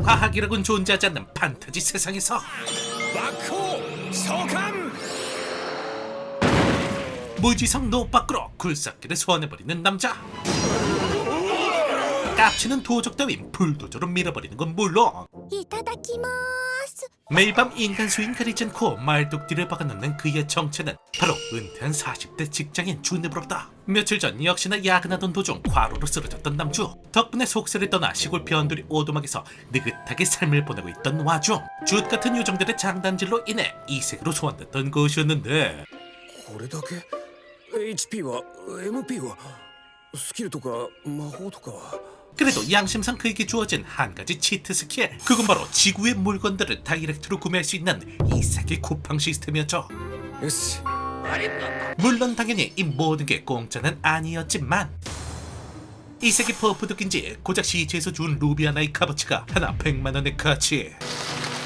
과학이라고는 존재하지 않는 판타지 세상에서 마코 소감. 무지성 노 밖으로 굴삭기를 소환해버리는 남자. 깝치는 도적 따윈 불도저로 밀어버리는 건 물론 いただきます 매일 밤 인간 수인 가리지 않고 말뚝띠를 박아놓는 그의 정체는 바로 은퇴한 40대 직장인 주네부럽다. 며칠 전 역시나 야근하던 도중 과로로 쓰러졌던 남주. 덕분에 속세를 떠나 시골 변두리 오두막에서 느긋하게 삶을 보내고 있던 와중 쭌같은 요정들의 장단질로 인해 이 세계로 소환됐던 것이었는데 これだけ HP は MP はスキルとか魔法とかは 그래도 양심상 그에게 주어진 한 가지 치트 스킬, 그건 바로 지구의 물건들을 다이렉트로 구매할 수 있는 이 세계 쿠팡 시스템이었죠. よし 물론 당연히 이 모든 게 공짜는 아니었지만 이 세계 퍼프덕인지 고작 시체에서 준 루비 하나의 값어치가 하나 100만원의 가치.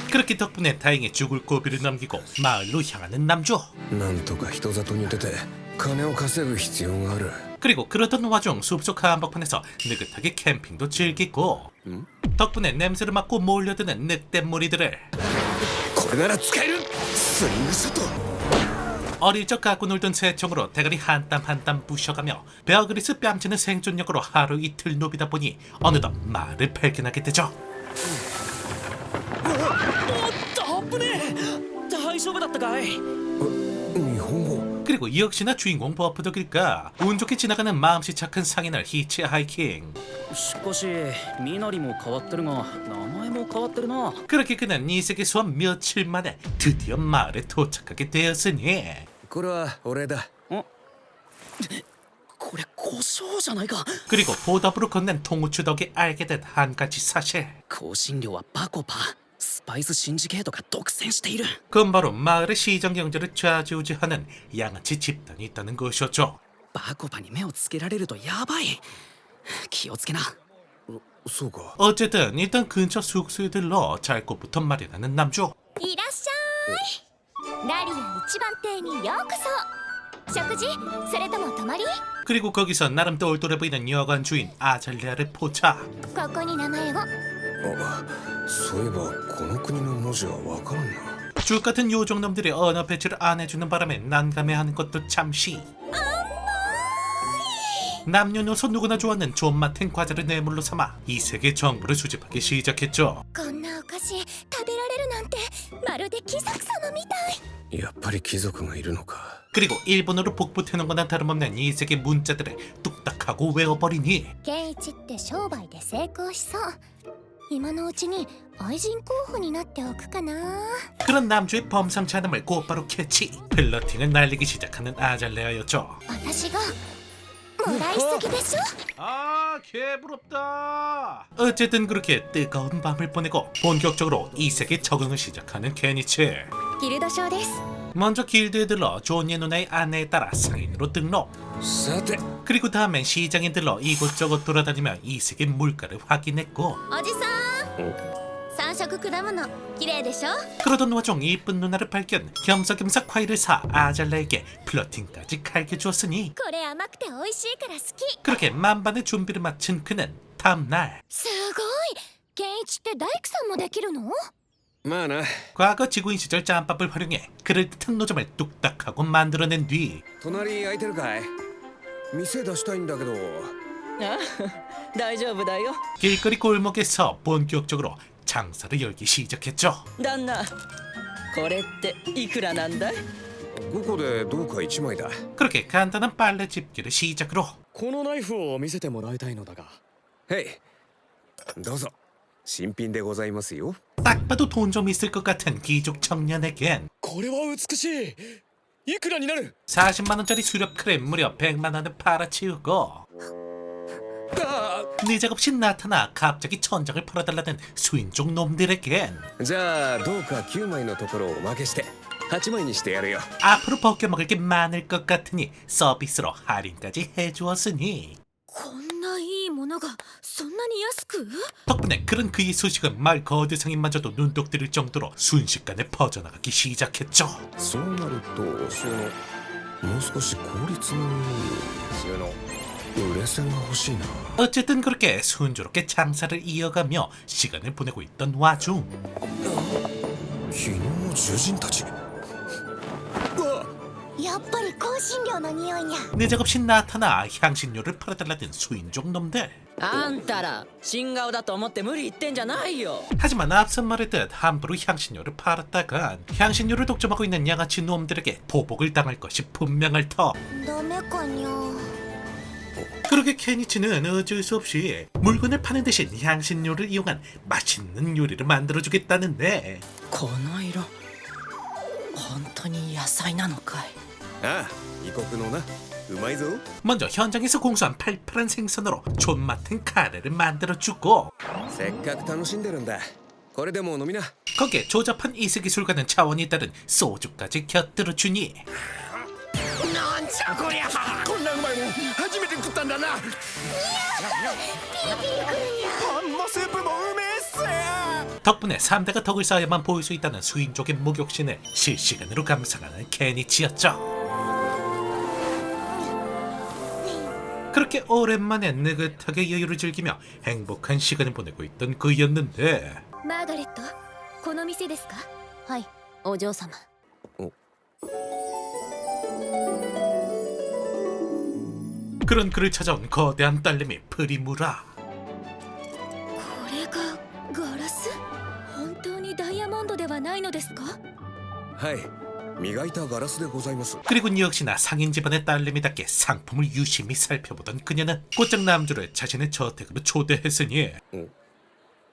그렇게 덕분에 다행히 죽을 고비를 넘기고 마을로 향하는 남주. なんとか人里に出て金を稼ぐ必要がある 그리고 그러던 와중 숲속 한복판에서 느긋하게 캠핑도 즐기고 덕분에 냄새를 맡고 몰려드는 늑대 무리들을 これなら使えるスリングショット 어릴 적 갖고 놀던 새총으로 대가리 한 땀 한 땀 부셔가며 베어그리스 뺨치는 생존력으로 하루 이틀 누비다 보니 어느덧 마을을 발견하게 되죠. 危ねえ大丈夫だったかい日本語 그리고 역시나 주인공 버프덕일까 운 좋게 지나가는 마음씨 착한 상인을 히치하이킹. しかし身なりも変わってるが名前も変わってるな 그렇게 그는 이 세계 소환 며칠 만에 드디어 마을에 도착하게 되었으니 これは俺だこれ故障じゃないか 그리고 보답으로 건넨 통우추 덕에 알게 된 한 가지 사실. 香辛料はバコパスパイスシンジケートが独占している 그건 바로 마을의 시정 경제를 좌지우지하는 양아치 집단이 있다는 것이었죠. バコパに目をつけられるとやばい気をつけなそうか 어쨌든 일단 근처 숙소에 들러 잘 곳부터 마련하는 남주. いらっしゃいラリア一番邸にようこそ食事それとも泊まり 그리고 거기서 나름 똘똘해 보이는 여관 주인 아잘레아를 포착. ここに名前をあそういえばこの国の文字はわからんな 쭉 같은 요정놈들이 언어 배치를 안 해주는 바람에 난감해하는 것도 잠시. 남녀노소 누구나 좋아하는 존맛탱 과자를 뇌물로 삼아 이 세계 정보를 수집하기 시작했죠. こんなお菓子食べられるなんてまるで貴族様みたいやっぱり貴族がいるのか 그리고 일본어로 복붙해놓은 거나 다름없는 이 세계 문자들을 뚝딱하고 외워버리니 ケンイチって商売で成功しそう今のうちに愛人候補になっておくかな 그런 남주의 범상치 않음을 곧바로 캐치. 플러팅을 날리기 시작하는 아잘레아였죠. 私がもらいすぎでしょ 아, 개부럽다. 어쨌든 그렇게 뜨거운 밤을 보내고 본격적으로 이 세계에 적응을 시작하는 케니치. ギルド賞です 먼저 길드에 들러 존예 누나의 안내에 따라 상인으로 등록. さて 그리고 다음엔 시장에 들러 이곳저곳 돌아다니며 이 세계 물가를 확인했고 おじさん三色果物綺麗でしょ 그러던 와중 이쁜 누나를 발견. 겸사겸사 과일을 사 아잘레에게 플러팅까지 갈겨주었으니 これ甘くて美味しいから好き 그렇게 만반의 준비를 마친 그는 다음날 すごいケンイチって大工さんもできるのまあな 과거 지구인 시절 짬밥을 활용해 그럴듯한 노점을 뚝딱하고 만들어낸 뒤 隣空いてるかい店出したいんだけどあ大丈夫だよ 길거리 골목에서 본격적으로 장사를 열기 시작했죠. 旦那これっていくらなんだい5個でどうか1枚だ 그렇게 간단한 빨래 집기를 시작으로 このナイフを見せてもらいたいのだがへいどうぞ新品でございますよ 딱 봐도 돈 좀 있을 것 같은 귀족 청년에겐 これは美しいいくらになる 40만원짜리 수렵 크림 무려 100만원을 팔아치우고 느작없이 나타나 갑자기 천장을 팔아달라는 수인족 놈들에겐 じゃあどうか9枚のところをおまけして8枚にしてやるよ 앞으로 벗겨먹을 게 많을 것 같으니 서비스로 할인까지 해주었으니 こんないいものがそんなに安く 덕분에 그런 그의 소식은 말 거대상인마저도 눈독 들일 정도로 순식간에 퍼져나가기 시작했죠. そうなると収納もう少し効率のいい収納売れ線が欲しいな。 어쨌든 그렇게 순조롭게 장사를 이어가며 시간을 보내고 있던 와중 昨日の獣人たち。うわ、やっぱり香辛料の匂いにゃ。 느닷없이 나타나 향신료를 팔아달라던 수인족 놈들. あんたら新顔だと思って無理言ってんじゃないよ。 하지만 앞서 말했듯 함부로 향신료를 팔았다간 향신료를 독점하고 있는 양아치 놈들에게 보복을 당할 것이 분명할 터. ダメかにゃ。 그렇게 케니치는 어쩔 수 없이 물건을 파는 대신 향신료를 이용한 맛있는 요리를 만들어주겠다는데 この色本当に野菜なのかい。ああ、異国のな。うまいぞ。 먼저 현장에서 공수한 팔팔한 생선으로 존맛은 카레를 만들어주고 せっかく楽しんでるんだ。これでも飲みな。 거기에 조잡한 이세기술과는 차원이 다른 소주까지 곁들여주니 なんじゃこりゃ。こんなうまいもん初めて食ったんだな。パンもスープもうめえっす。 덕분에 3대가 덕을 쌓아야만 보일 수 있다는 수인족의 목욕신을 실시간으로 감상하는 케니치였죠. 그렇게 오랜만에 느긋하게 여유를 즐기며 행복한 시간을 보내고 있던 그였는데 マーガレット、この店ですか？はい、お嬢様。 그런 그를 찾아온 거대한 딸내미 프리무라. これがガラス？本当にダイヤモンドではないのですか？はい、磨いたガラスでございます。 그리고 역시나 상인 집안의 딸내미답게 상품을 유심히 살펴보던 그녀는 곧장 남주를 자신의 저택으로 초대했으니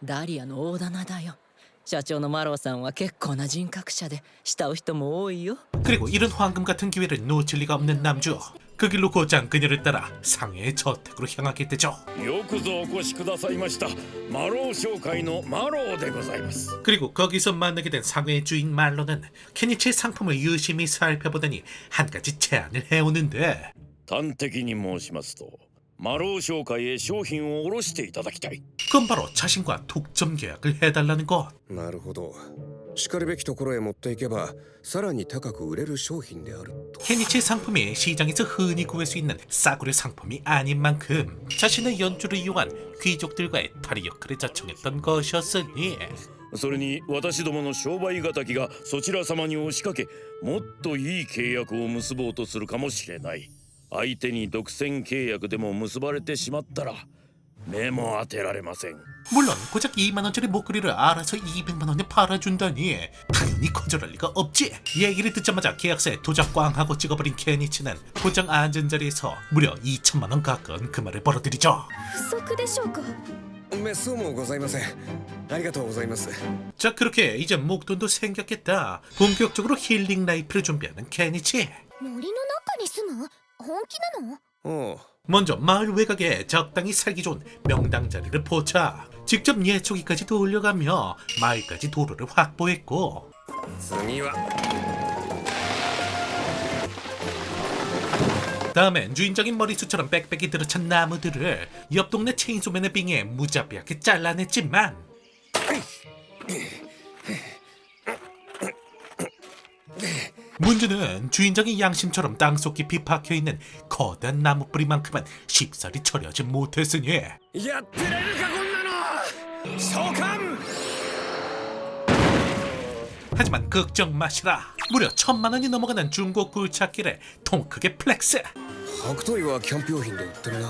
ダリアの大棚だよ。社長のマローさんは結構な人格者で慕う人も多いよ。 그리고 이런 황금 같은 기회를 놓칠 리가 없는 남주. 그 길로 곧장 그녀를 따라 상해의 저택으로 향하게 되죠. よくぞお越しくださいました。マロー商会のマローでございます。 그리고 거기서 만나게 된 상해의 주인 말로는 케니치의 상품을 유심히 살펴보더니 한 가지 제안을 해오는데 端的に申しますと、マロー商会へ商品を卸していただきたい。 그건 바로 자신과 독점 계약을 해달라는 것. なるほど。しかるべきところへ持っていけばさらに高く売れる商品であると。 케니치의 상품이 시장에서 흔히 구할 수 있는 싸구려 상품이 아닌 만큼 자신의 연주를 이용한 귀족들과의 다리 역할에 자청했던 것이었으니 それに私どもの商売敵がそちら様に押しかけ、もっといい契約を結ぼうとするかもしれない。相手に独占契約でも結ばれてしまったら目も当てられません。 물론 고작 2만원짜리 목걸이를 알아서 200만원에 팔아준다니 당연히 거절할 리가 없지. 얘기를 듣자마자 계약서에 도장 꽝 하고 찍어버린 케니치는 곧장 앉은 자리에서 무려 2천만원 가까운 그 말을 벌어들이죠. 不足でしょうか？めっそうもございません。ありがとうございます。 자, 그렇게 이제 목돈도 생겼겠다. 본격적으로 힐링 라이프를 준비하는 케니치. 森の中に住む？本気なの？おう。 먼저 마을 외곽에 적당히 살기 좋은 명당 자리를 포착. 직접 예초기까지 돌려가며 마을까지 도로를 확보했고 次は 다음엔 주인적인 머리숱처럼 빽빽이 들어찬 나무들을 옆 동네 체인소맨의 빙에 무자비하게 잘라냈지만 문제는 주인장의 양심처럼 땅속 깊이 박혀있는 거대한 나무뿌리만큼은 쉽사리 처리하지 못했으니 やってられるかこんなの。召喚。 하지만 걱정 마시라. 무려 1,000만원이 넘어가는 중고 굴착기를 통크게 플렉스. 白トイはキャンプ用品で売ってるな。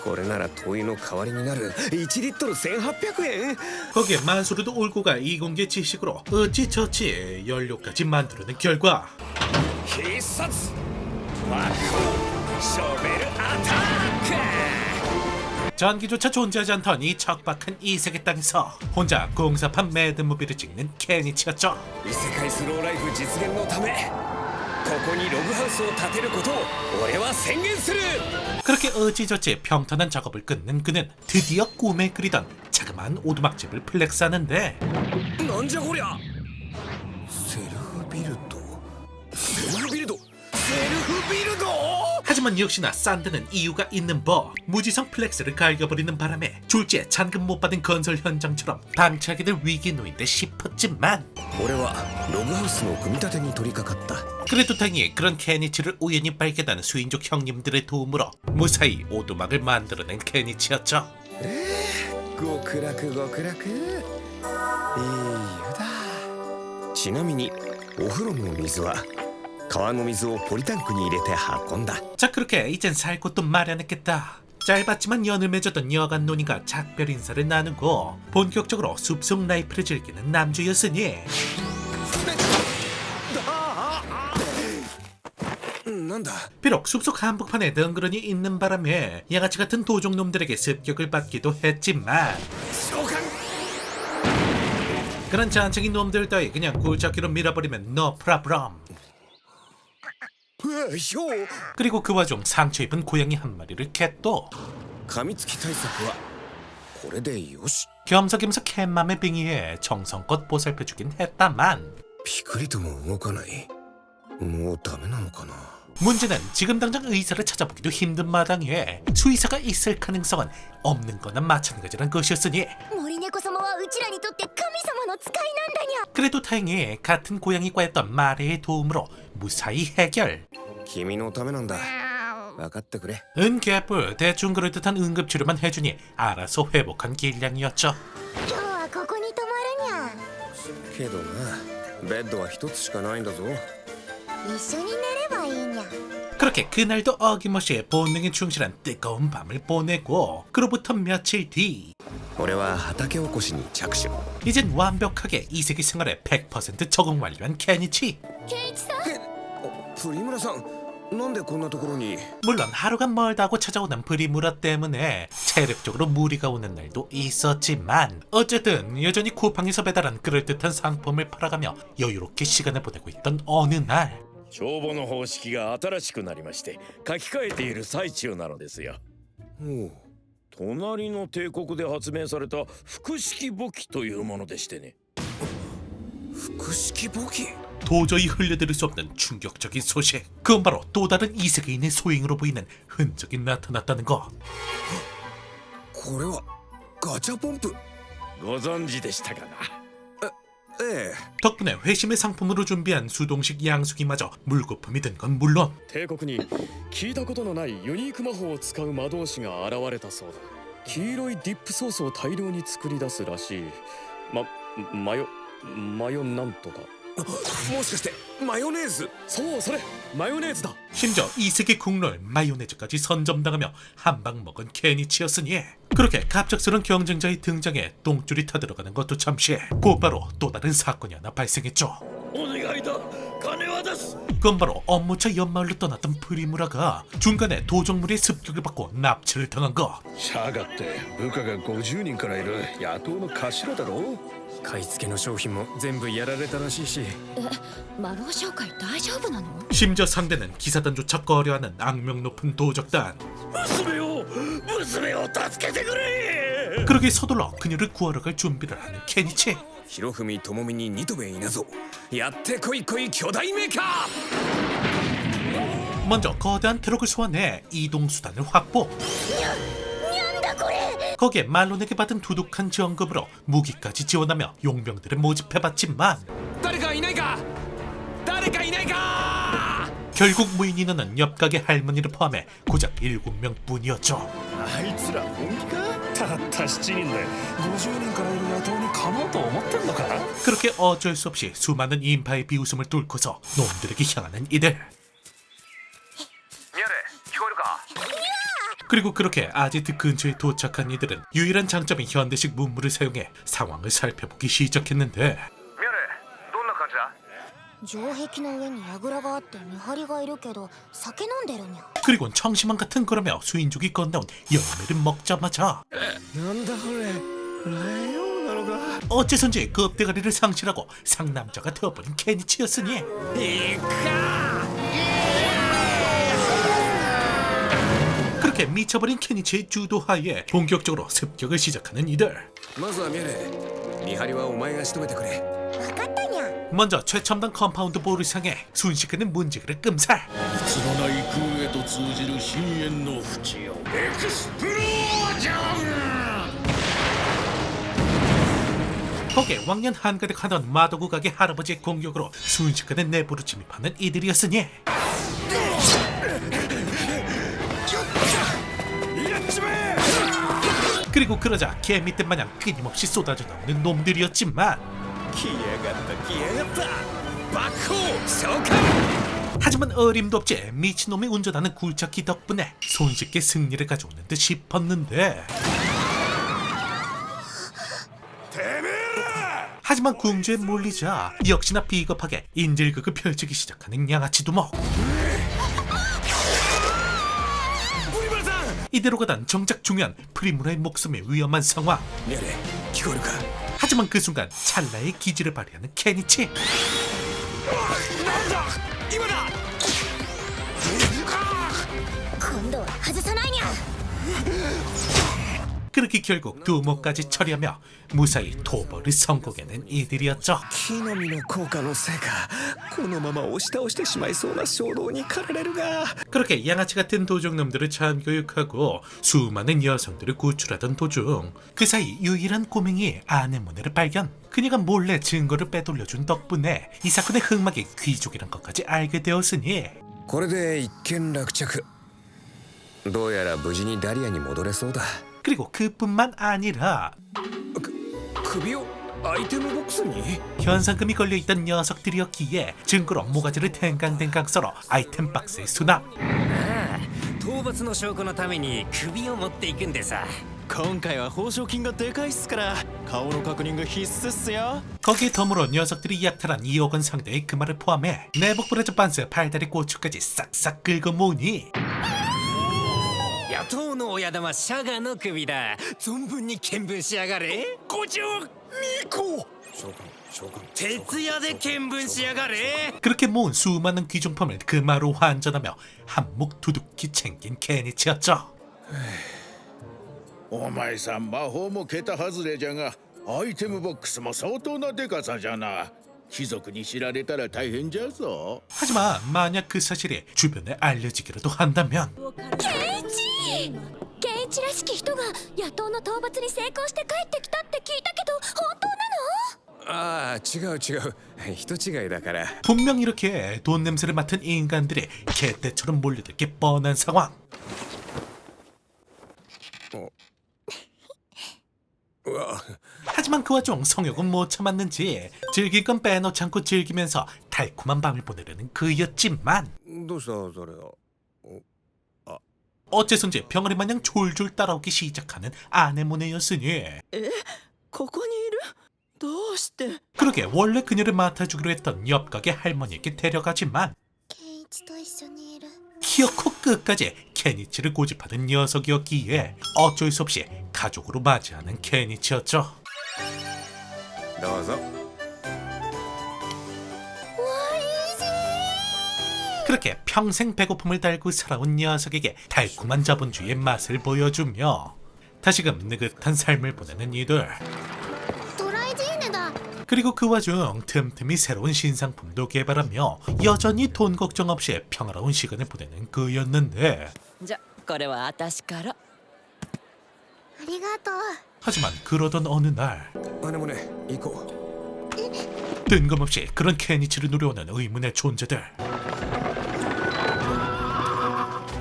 これなら灯油の代わりになる。1リットル1800円。 거기에 만수르도 올고가 이공계 지식으로 어찌저찌 연료까지 만들어낸 결과 必殺ワクショベルアタック。 전기조차 존재하지 않던 이 척박한 이세계 땅에서 혼자 공사판 매드무비를 찍는 케니치였죠. 異世界スローライフ実現のためここにログハウスを建てることを俺は宣言する。 그렇게 어찌저찌 평탄한 작업을 끝낸 그는 드디어 꿈에 그리던 자그마한 오두막집을 플렉스하는데 なんじゃこりゃ。セルフビルドセルフビルドセルフビルド。 하지만 역시나 산드는 이유가 있는 법. 무지성 플렉스를 갈겨버리는 바람에 졸지에 잔금 못 받은 건설 현장처럼 방치하게 될 위기에 놓인데 싶었지만 俺はログハウスの組み立てに取り掛かった 그래도 다행히 그런 케니치를 우연히 발견한 수인족 형님들의 도움으로 무사히 오두막을 만들어낸 케니치였죠. 極楽極楽いい湯だちなみにお風呂の水は川の水をポリタンクに入れて運んだ 자, 그렇게 이젠 살 곳도 마련했겠다. 짧았지만 연을 맺었던 여간 논의가 작별 인사를 나누고 본격적으로 숲속 라이프를 즐기는 남주였으니 なんだ 비록 숲속 한복판에 덩그러니 있는 바람에 양아치 같은 도종놈들에게 습격을 받기도 했지만 召喚 그런 잔챙이 놈들 따위 그냥 굴착기로 밀어버리면 no problem. うわひょう 그리고 그 와중 상처 입은 고양이 한 마리를 캣도 噛みつき対策はこれでよし 겸사겸사 캣맘에 빙의해 정성껏 보살펴주긴 했다만 ピクリとも動かないもうダメなのかな 문제는 지금 당장 의사를 찾아보기도 힘든 마당에 수의사가 있을 가능성은 없는 거나 마찬가지란 것이었으니 森猫様はうちらにとって神様の使いなんだにゃ。 그래도 다행히 같은 고양이과였던 마레의 도움으로 무사히 해결. 君のためなんだ分かってくれ 은개뿔 대충 그럴듯한 응급치료만 해주니 알아서 회복한 길량이었죠. 今日はここに泊まるにゃ。けどなベッドは一つしかないんだぞ一緒に寝ればいいにゃ。 그렇게 그날도 어김없이 본능에 충실한 뜨거운 밤을 보내고 그로부터 며칠 뒤 俺は畑おこしに着手 이젠 완벽하게 이세계 생활에 100% 적응 완료한 케니치. ケイイチさん。プリムラさんなんでこんなところに 물론 하루가 멀다고 찾아오는 브리무라 때문에 체력적으로 무리가 오는 날도 있었지만 어쨌든 여전히 쿠팡에서 배달한 그럴듯한 상품을 팔아가며 여유롭게 시간을 보내고 있던 어느 날 帳簿の方式が新しくなりまして書き換えている最中なのですよ。おう隣の帝国で発明された複式簿記というものでしてね。複式簿記 도저히 흘려들일 수 없는 충격적인 소식. 그건 바로 또 다른 이세계인의 소행으로 보이는 흔적이 나타났다는 것. これはガチャポンプご存知でしたかな。ええ 덕분에 회심의 상품으로 준비한 수동식 양수기마저 물거품이 든 건 물론 帝国に聞いたことのないユニーク魔法を使う魔導士が現れたそうだ黄色いディップソースを大量に作り出すらしいマヨなんとかもしかしてマヨネーズそうそれマヨネーズだ 심지어 이세계 국룰 마요네즈까지 선점당하며 한방 먹은 케니치였으니 그렇게 갑작스런 경쟁자의 등장에 똥줄이 타들어가는 것도 잠시 곧바로 또 다른 사건이 하나 발생했죠. お願いだ。金は出す。 그건 바로 업무차 연마을로 떠났던 프리무라가 중간에 도적물의 습격을 받고 납치를 당한 것. シャガって部下が50人からいる野党の頭だろ買い付けの商品も全部やられたらしいしマロー商会大丈夫なの？ 심지어 상대는 기사단조차 꺼려하는 악명 높은 도적단. 娘を助けてくれ。 그러게 서둘러 그녀를 구하러 갈 준비를 하는 케니치. 広文智美に二度目稲造やってこいこい巨大メーカー 먼저 거대한 트럭을 소환해 이동수단을 확보. 거기에 말론에게 받은 두둑한 지원금으로 무기까지 지원하며 용병들을 모집해봤지만 誰かいないか誰かいないか 결국 무인 인원은 옆가게 할머니를 포함해 고작 7명뿐이었죠. あいつら本気かたった7人で50人からいる野党にかまうと思ってんのか 그렇게 어쩔 수 없이 수많은 인파의 비웃음을 뚫고서 놈들에게 향하는 이들. 그리고 그렇게 아지트 근처에 도착한 이들은 유일한 장점인 현대식 문물을 사용해 상황을 살펴보기 시작했는데 城壁の上に櫓があって見張りがいるけど酒飲んでるにゃ。 그리곤 청심환 같은 거라며 수인족이 건네온 열매를 먹자마자 なんだこれライオンなのか 어째선지 겁대가리를 상실하고 상남자가 되어버린 케니치였으니 いか 그렇게 미쳐버린 케니치의 주도하에 본격적으로 습격을 시작하는 이들. まずはミャレ見張りはお前が仕留めてくれ分かったにゃ。 먼저 최첨단 컴파운드 볼을 향해 순식간에 문지기를 끔살. つのない空へと通じる深淵の淵よエクスプロージョン 거기에 왕년 한가득 하던 마도구 가게 할아버지의 공격으로 순식간에 내부로 침입하는 이들이었으니 그리고 그러자 개미떼 마냥 끊임없이 쏟아져 나오는 놈들이었지만 来やがった来やがった爆砲召喚 하지만 어림도 없지 미친놈이 운전하는 굴착기 덕분에 손쉽게 승리를 가져오는 듯 싶었는데 하지만 궁주에 몰리자 역시나 비겁하게 인질극을 펼치기 시작하는 양아치 두목. 이대로 가단 정작 중요한 프리무라의 목숨에 위험한 상황. ミャレ聞こえるか 하지만 그 순간 찰나의 기지를 발휘하는 케니치. 今度は外さないにゃ。 그렇게 결국 두목까지 처리하며 무사히 도벌을 성공해낸 이들이었죠. 木の実の効果のせいかこのまま押し倒してしまいそうな衝動に駆られるが 그렇게 양아치 같은 도적놈들을 참교육하고 수많은 여성들을 구출하던 도중 그 사이 유일한 꼬맹이 아네모네를 발견. 그녀가 몰래 증거를 빼돌려준 덕분에 이 사건의 흑막이 귀족이란 것까지 알게 되었으니 これで一件落着どうやら無事にダリアに戻れそうだ 그리고 그뿐만 아니라 首をアイテムボックスに 현상금이 걸려있던 녀석들이었기에 증거로 모가지를 댕강댕강 썰어 아이템 박스에 수납. 討伐の証拠のために首を持っていくんでさ。今回は報奨金がでかいっすから顔の確認が必須っすよ。 거기에 덤으로 녀석들이 약탈한 2억 원 상대의 금화를 포함해 내복 브라자 반스 팔다리 고추까지 싹싹 긁어 모으니 野党の親玉シャガの首だ。存分に見分しやがれ。五条ミコ徹夜で見分しやがれ。 그렇게 모은 수많은 귀중품을 금화로 환전하며 한몫 두둑히 챙긴 케니치였죠. お前さん魔法も桁外れじゃがアイテムボックスも相当なデカさじゃな貴族に知られたら大変じゃぞ 하지만 만약 그 사실이 주변에 알려지기라도 한다면 ケンイチらしき人が野党の討伐に成功して帰ってきたって聞いたけど本当なの？ああ違う違う人違いだから 분명 이렇게 돈 냄새를 맡은 인간들이 개떼처럼 몰려들 게 뻔한 상황. うわ 하지만 그 와중 성욕은 못 참았는지 즐길 건 빼놓지 않고 즐기면서 달콤한 밤을 보내려는 그였지만 どうしたそれは 어째선지 병아리 마냥 졸졸 따라오기 시작하는 아네모네였으니 ここにいるどうして 그러게 원래 그녀를 맡아주기로 했던 옆가게 할머니에게 데려가지만 ケンイチと一緒にいる。 기어코 끝까지 케니치를 고집하는 녀석이었기에 어쩔 수 없이 가족으로 맞이하는 케니치였죠. どうぞ 그렇게 평생 배고픔을 달고 살아온 녀석에게 달콤한 자본주의의 맛을 보여주며 다시금 느긋한 삶을 보내는 이들. トライジーネだ。 그리고 그 와중 틈틈이 새로운 신상품도 개발하며 여전히 돈 걱정 없이 평화로운 시간을 보내는 그였는데 じゃこれは私から。ありがとう。 하지만 그러던 어느 날 あれもね行こ 뜬금없이 그런 케니치를 노려오는 의문의 존재들.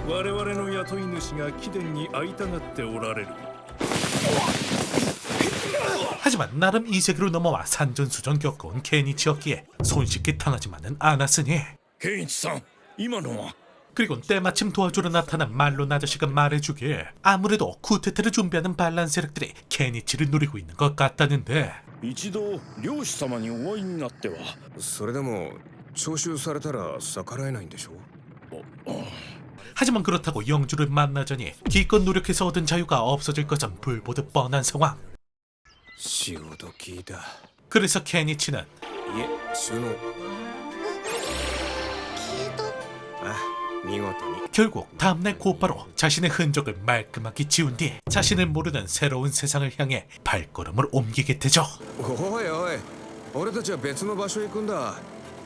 我々の雇い主が貴殿に会いたがっておられる 하지만 나름 이 세계로 넘어와 산전수전 겪어온 케니치였기에 손쉽게 당하지만은 않았으니 ケンイチさん今のは 그리고 때마침 도와주러 나타난 말론 아저씨가 말해주길 아무래도 쿠데타를 준비하는 반란 세력들이 케니치를 노리고 있는 것 같다는데 一度漁師様にお会いになってはうそれでも徴収されたら逆らえないんでしょ 하지만 그렇다고 영주를 만나자니 기껏 노력해서 얻은 자유가 없어질 것은 불보듯 뻔한 상황. 潮時だ 그래서 케니치는 いえ収納消えた。あ見事に 결국 다음날 곧바로 자신의 흔적을 말끔하게 지운 뒤 자신을 모르는 새로운 세상을 향해 발걸음을 옮기게 되죠. おいおい俺たちは別の場所へ行くんだ。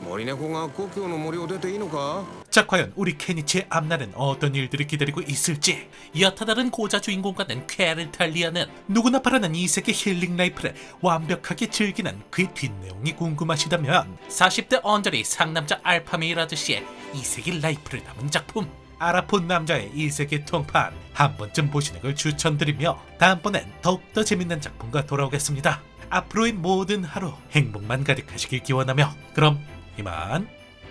森猫が故郷の森を出ていいのか？ 자, 과연 우리 케니치의 앞날엔 어떤 일들이 기다리고 있을지. 여타 다른 고자 주인공과는 쾌를 달리하는 누구나 바라는 이 세계 힐링 라이프를 완벽하게 즐기는 그의 뒷내용이 궁금하시다면 40대 언저리 상남자 알파메일 아저씨의 이 세계 라이프를 담은 작품 아라폰 남자의 이 세계 통판 한 번쯤 보시는 걸 추천드리며 다음번엔 더욱더 재밌는 작품과 돌아오겠습니다. 앞으로의 모든 하루 행복만 가득하시길 기원하며 그럼 이만